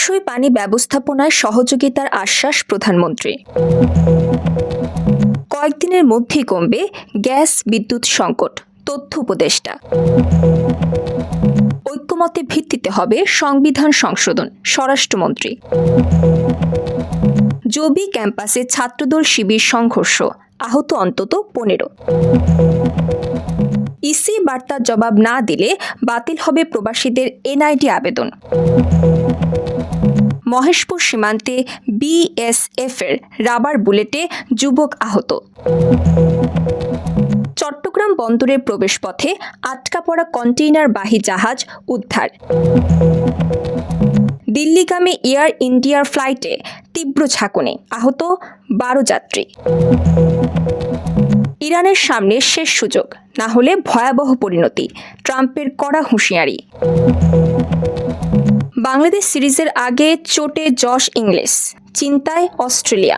টেকসই পানি ব্যবস্থাপনায় সহযোগিতার আশ্বাস প্রধানমন্ত্রী। কয়েকদিনের মধ্যেই কমবে গ্যাস বিদ্যুৎ সংকট, তথ্য উপদেষ্টা। ঐক্যমতের ভিত্তিতে হবে সংবিধান সংশোধন, স্বরাষ্ট্রমন্ত্রী। জবি ক্যাম্পাসে ছাত্রদল শিবির সংঘর্ষ, আহত অন্তত 15। ইসি বার্তার জবাব না দিলে বাতিল হবে প্রবাসীদের এনআইডি আবেদন। মহেশপুর সীমান্তে বিএসএফের রাবার বুলেটে যুবক আহত। চট্টগ্রাম বন্দরের প্রবেশপথে আটকা পড়া কন্টেইনারবাহী জাহাজ উদ্ধার। দিল্লিগামী এয়ার ইন্ডিয়ার ফ্লাইটে তীব্র ঝাঁকুনি, আহত 12 যাত্রী। ইরানের সামনে শেষ সুযোগ, না হলে ভয়াবহ পরিণতি, ট্রাম্পের কড়া হুঁশিয়ারি। বাংলাদেশ সিরিজের আগে চোটে জশ ইংলিশ, চিন্তায় অস্ট্রেলিয়া।